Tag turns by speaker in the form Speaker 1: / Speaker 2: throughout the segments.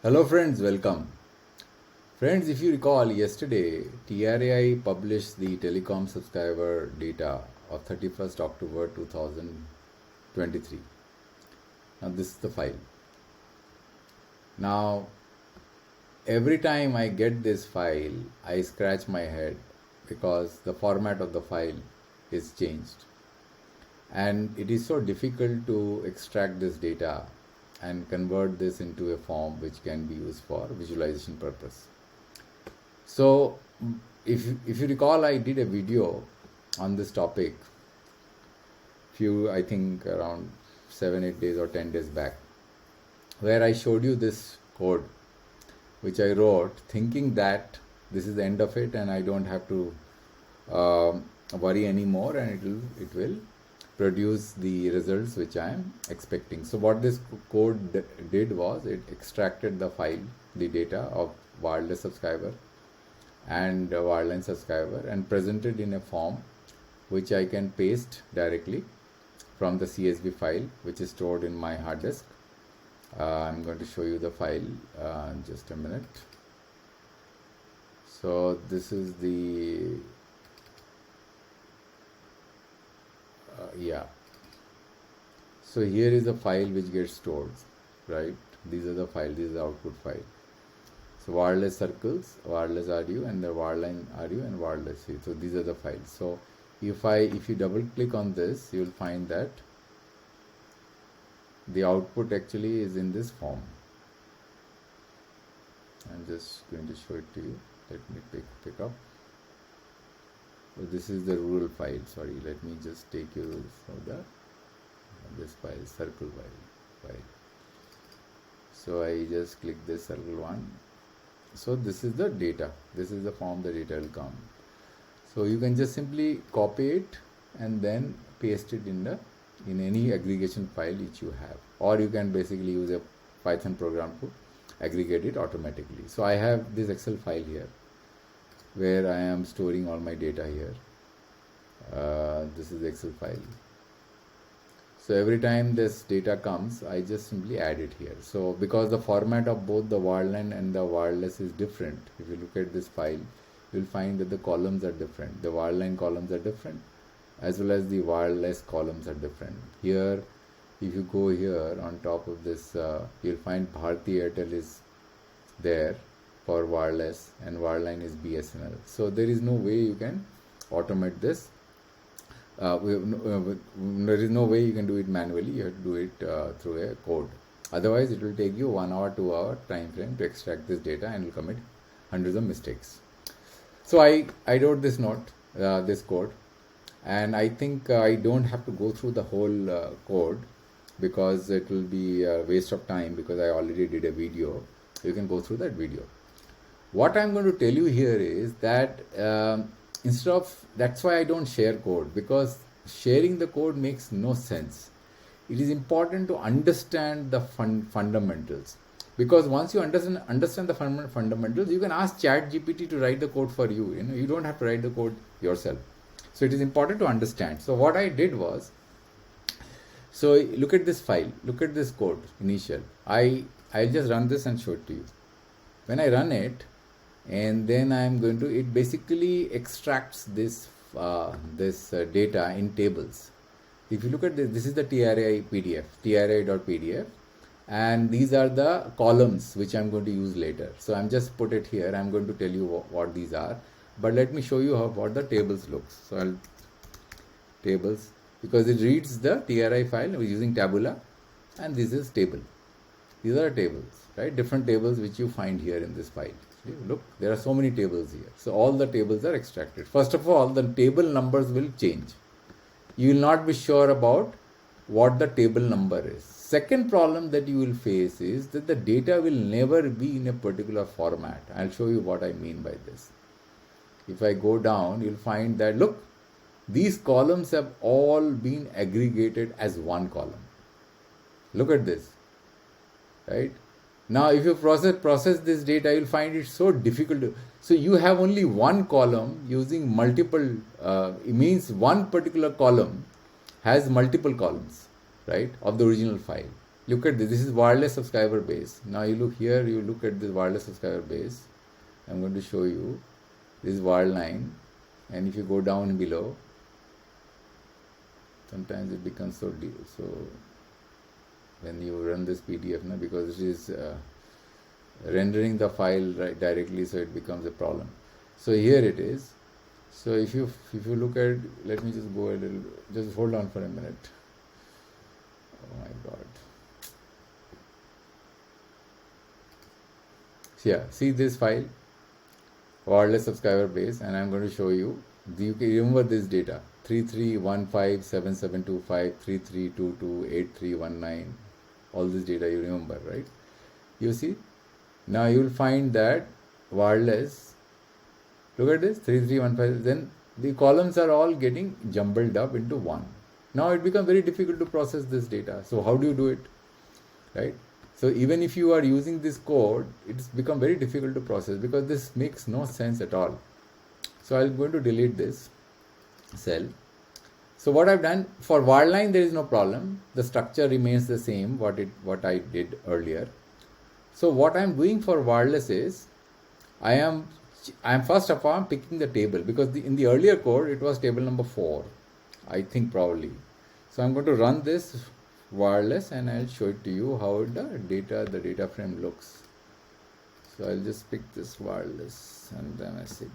Speaker 1: Hello friends, welcome. Friends, if you recall, yesterday TRAI published the Telecom subscriber data of 31st October 2023. Now this is the file. Now every time I get this file, I scratch my head because the format of the file is changed. And it is so difficult to extract this data and convert this into a form which can be used for visualization purpose. So if you recall, I did a video on this topic I think around 7-8 days or 10 days back, where I showed you this code which I wrote thinking that this is the end of it and I don't have to worry anymore, and it will produce the results which I am expecting. So what this code did was it extracted the file, the data of wireless subscriber and wireline subscriber, and presented in a form which I can paste directly from the CSV file which is stored in my hard disk. I'm going to show you the file in just a minute. So this is the so here is a file which gets stored, right? These are the file, this is the output file. So wireless circles, wireless RU, and the wireline RU and wireless C. So these are the files. So if you double click on this, you will find that the output actually is in this form. I'm just going to show it to you. Let me pick up. So this is the rural file. Sorry, let me just take you for this file, circle file. So I just click this circle one. So this is the data. This is the form the data will come. So you can just simply copy it and then paste it in any aggregation file which you have, or you can basically use a Python program to aggregate it automatically. So I have this Excel file here where I am storing all my data here. This is the Excel file. So every time this data comes, I just simply add it here. So because the format of both the wireline and the wireless is different, if you look at this file, you'll find that the columns are different. The wireline columns are different, as well as the wireless columns are different. Here, if you go here on top of this, you'll find Bharti Airtel is there for wireless and wireline is BSNL. So there is no way you can automate this. There is no way you can do it manually. You have to do it through a code. Otherwise, it will take you 1 hour, 2 hour time frame to extract this data and will commit hundreds of mistakes. So I wrote this this code, and I think I don't have to go through the whole code because it will be a waste of time, because I already did a video. You can go through that video. What I'm going to tell you here is that that's why I don't share code, because sharing the code makes no sense. It is important to understand the fundamentals, because once you understand the fundamentals, you can ask ChatGPT to write the code for you. You don't have to write the code yourself. So it is important to understand. So what I did was, so look at this file, look at this code initial. I'll just run this and show it to you. When I run it, and then it basically extracts this data in tables. If you look at this is the TRAI PDF, TRAI.pdf, and these are the columns which I'm going to use later. So I'm just put it here. I'm going to tell you what these are, but let me show you what the tables looks. So tables, because it reads the TRAI file using tabula, and this is table. These are tables, right? Different tables which you find here in this file. Look, there are so many tables here. So all the tables are extracted. First of all, the table numbers will change. You will not be sure about what the table number is. Second problem that you will face is that the data will never be in a particular format. I'll show you what I mean by this. If I go down, you'll find that, look, these columns have all been aggregated as one column. Look at this, right? Now, if you process this data, you'll find it so difficult to. So you have only one column using multiple. It means one particular column has multiple columns, right, of the original file. look at this. This is wireless subscriber base. Now you look here, you look at this wireless subscriber base. I'm going to show you. This is wireline, and if you go down below, sometimes it becomes so deep. So when you run this PDF now, because it is rendering the file directly, so it becomes a problem. So here it is. So if you look at, let me just go a little, just hold on for a minute. Oh my God. So yeah, see this file, wireless subscriber base, and I'm going to show you. You can remember this data: 33157725, 33228319. All this data you remember, right? You see. Now you will find that wireless. Look at this 3315. Then the columns are all getting jumbled up into one. Now it becomes very difficult to process this data. So how do you do it, right? So even if you are using this code, it's become very difficult to process because this makes no sense at all. So I'm going to delete this cell. So what I've done for wireline, there is no problem. The structure remains the same what I did earlier. So what I'm doing for wireless is I am first of all picking the table, because in the earlier code it was table number 4, I think probably. So I'm going to run this wireless and I'll show it to you how the data frame looks. So I'll just pick this wireless and then I say,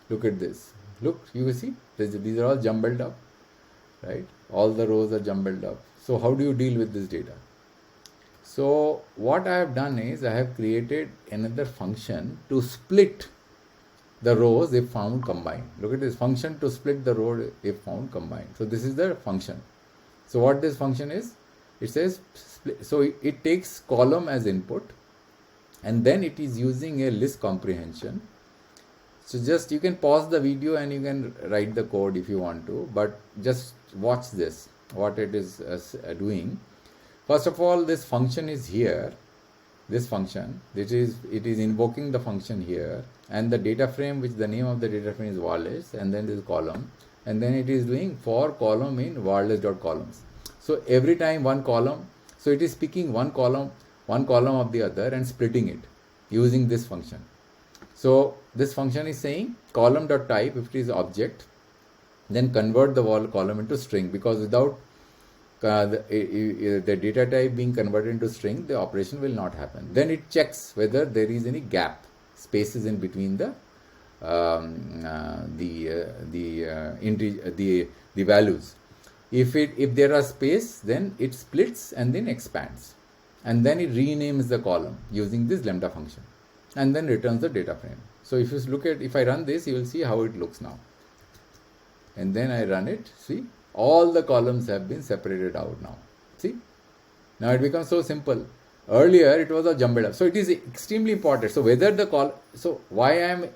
Speaker 1: look at this. Look, you see, these are all jumbled up, right? All the rows are jumbled up. So how do you deal with this data? So what I have done is I have created another function to split the rows if found combined. Look at this function to split the row if found combined. So this is the function. So what this function is, it says split. So it takes column as input and then it is using a list comprehension. So just you can pause the video and you can write the code if you want to, but just watch this, what it is doing. First of all, this function is here. This function, it is invoking the function here, and the data frame, which the name of the data frame is wireless, and then this column, and then it is doing for column in wireless.columns. So every time one column, so it is picking one column of the other and splitting it using this function. So this function is saying column.type, if it is object, then convert the column into string, because without the data type being converted into string, the operation will not happen. Then it checks whether there is any gap, spaces in between the values. If there are space, then it splits and then expands, and then it renames the column using this lambda function, and then returns the data frame. So if you look at, if I run this, you will see how it looks now. And then I run it. See, all the columns have been separated out now. See, now it becomes so simple. Earlier it was a jumbled up. So it is extremely important. So whether the so why I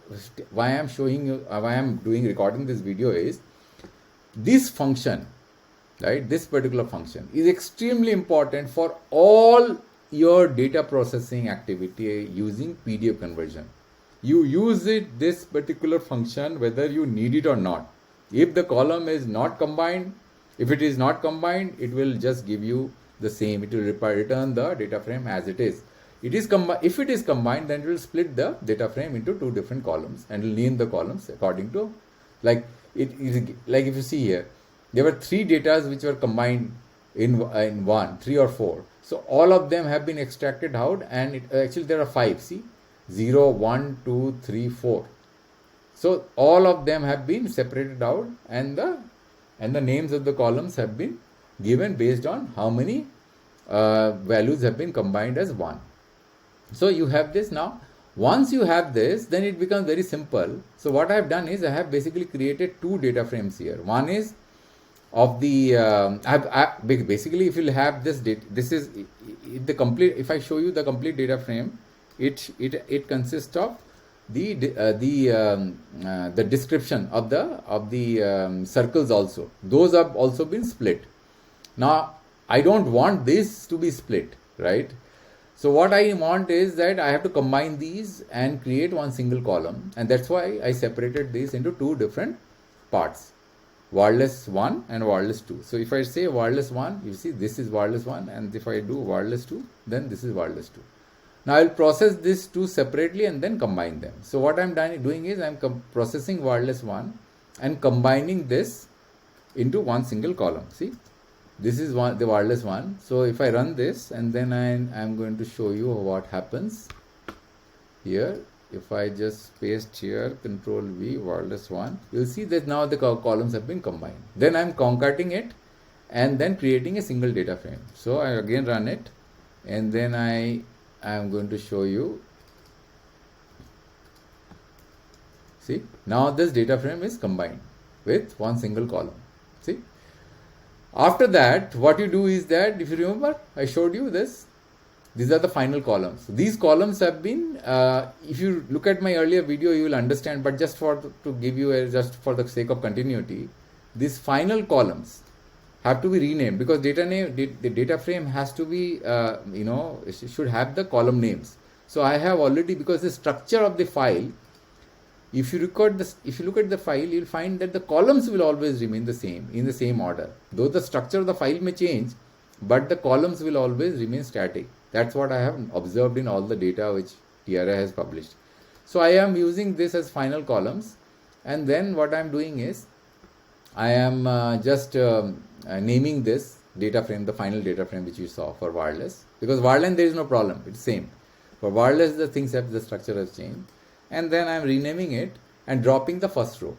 Speaker 1: am showing you, why I am recording this video is this function, right? This particular function is extremely important for all your data processing activity using PDF conversion. You use this particular function whether you need it or not. If the column is not combined, if it is not combined, it will just give you the same. It will return the data frame as it is. If it is combined, then it will split the data frame into two different columns and will name the columns according to, like it is, like if you see here, there were 3 data which were combined in one, 3 or 4. So all of them have been extracted out, and actually there are 5. See, 0, 1, 2, 3, 4. So all of them have been separated out, and the names of the columns have been given based on how many values have been combined as 1. So you have this now. Once you have this, then it becomes very simple. So what I have done is I have basically created 2 data frames here. One is of the basically, if you have this data, this is the complete. If I show you the complete data frame, it consists of the description of the circles also. Those have also been split. Now I don't want this to be split, right? So what I want is that I have to combine these and create one single column, and that's why I separated these into 2 different parts. wireless 1 and wireless 2. So if I say wireless 1, you see this is wireless 1, and if I do wireless 2, then this is wireless 2. Now I will process these two separately and then combine them. So what I am doing is I am processing wireless 1 and combining this into one single column. See, this is the wireless 1. So if I run this, and then I am going to show you what happens here. If I just paste here, Control V, wireless 1, you'll see that now the columns have been combined. Then I'm concatenating it and then creating a single data frame. So I again run it, and then I am going to show you. See, now this data frame is combined with one single column. See, after that, what you do is that, if you remember, I showed you this. These are the final columns. These columns have been, if you look at my earlier video, you will understand, but just to give you just for the sake of continuity, these final columns have to be renamed, because the data frame has to be, should have the column names. So I have already, because the structure of the file, if you look at the file, you'll find that the columns will always remain the same, in the same order. Though the structure of the file may change, but the columns will always remain static. That's what I have observed in all the data which TRI has published. So I am using this as final columns, and then what I am doing is I am just naming this data frame, the final data frame which you saw for wireless, because wireline there is no problem, it's same. For wireless the structure has changed, and then I am renaming it and dropping the first row,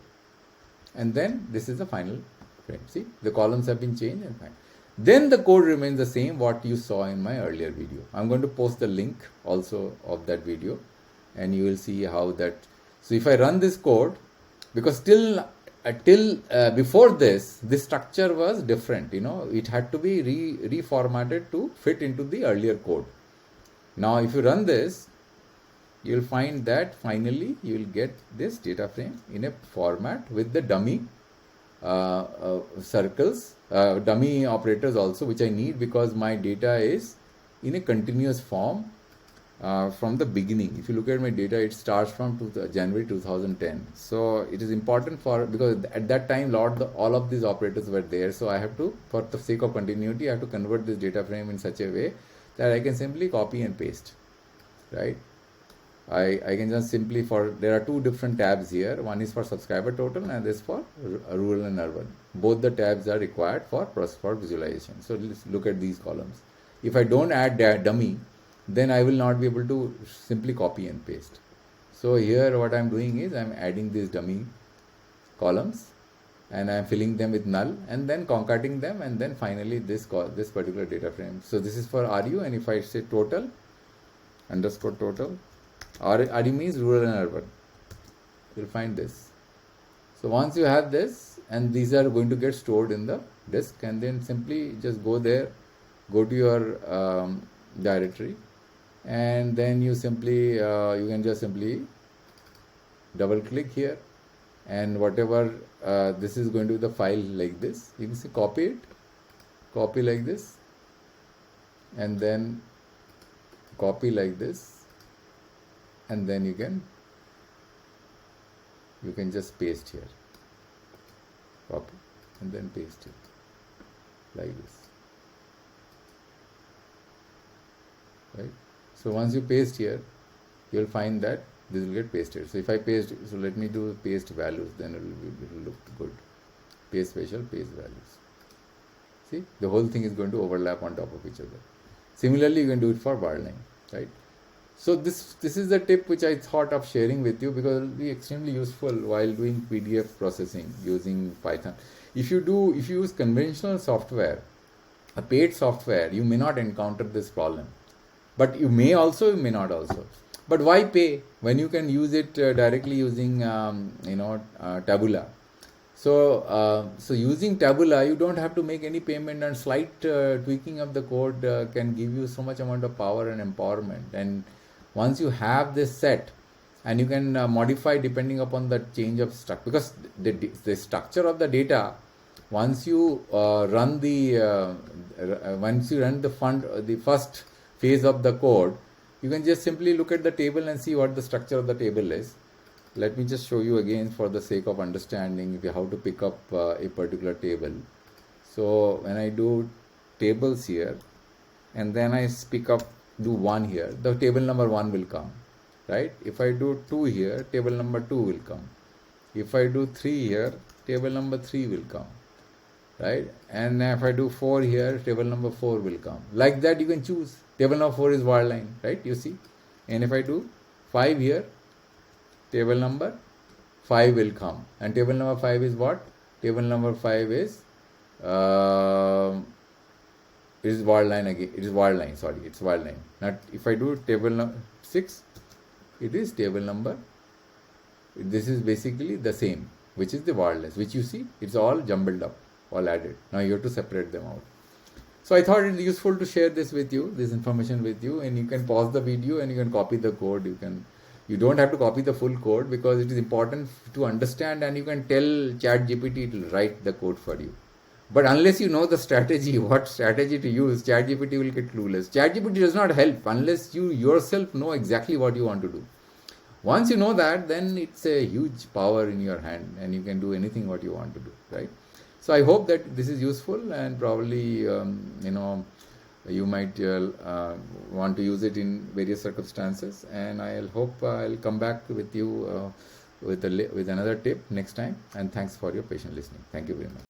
Speaker 1: and then this is the final frame. See, the columns have been changed and fine. Then the code remains the same what you saw in my earlier video. I'm going to post the link also of that video, and you will see how that. So if I run this code, because till before this structure was different, it had to be reformatted to fit into the earlier code. Now if you run this, you will find that finally you will get this data frame in a format with the dummy circles, dummy operators also, which I need because my data is in a continuous form from the beginning. If you look at my data, it starts from January 2010. So it is important because at that time all of these operators were there. So I have to, for the sake of continuity, I have to convert this data frame in such a way that I can simply copy and paste, right? I can just simply, there are two different tabs here. One is for subscriber total and this for rural and urban. Both the tabs are required for visualization. So let's look at these columns. If I don't add dummy, then I will not be able to simply copy and paste. So here what I'm doing is I'm adding these dummy columns and I'm filling them with null and then concatenating them, and then finally this particular data frame. So this is for RU, and if I say total underscore total, RU means rural and urban, you'll find this. So once you have this, and these are going to get stored in the disk, and then simply just go there, go to your directory, and then you simply you can just simply double click here, and whatever this is going to be the file like this, you can see copy like this, and then copy like this, and then you can just paste here, copy and then paste it like this, right? So once you paste here, you will find that this will get pasted. So if I paste, so let me do paste values, then it will look good. Paste special, paste values. See, the whole thing is going to overlap on top of each other. Similarly, you can do it for bar line, right? So this is the tip which I thought of sharing with you, because it will be extremely useful while doing PDF processing using Python. If you use conventional software, a paid software, you may not encounter this problem, but you may also, you may not also. But why pay when you can use it directly using Tabula? So using Tabula, you don't have to make any payment, and slight tweaking of the code can give you so much amount of power and empowerment. And once you have this set, and you can modify depending upon the change of structure, because the structure of the data, once you run the first phase of the code, you can just simply look at the table and see what the structure of the table is. let me just show you again for the sake of understanding how to pick up a particular table. So when I do tables here, and then I do 1 here, the table number 1 will come, right? If I do 2 here, table number 2 will come. If I do 3 here, table number 3 will come, right? And if I do 4 here, table number 4 will come. Like that you can choose. Table number 4 is word line, right? You see? And if I do 5 here, table number 5 will come. And table number 5 is what? Table number 5 is it is word line again. It is word line, sorry, it's word line. Now if I do table number 6, it is table number, this is basically the same, which is the word list, which you see, it's all jumbled up, all added. Now you have to separate them out. So I thought it's useful to share this with you, this information with you, and you can pause the video and you can copy the code. You don't have to copy the full code because it is important to understand, and you can tell ChatGPT to write the code for you. But unless you know the strategy, what strategy to use, ChatGPT will get clueless. ChatGPT does not help unless you yourself know exactly what you want to do. Once you know that, then it's a huge power in your hand and you can do anything what you want to do, right? So I hope that this is useful, and probably, you might want to use it in various circumstances, and I'll hope I'll come back with you with another tip next time, and thanks for your patient listening. Thank you very much.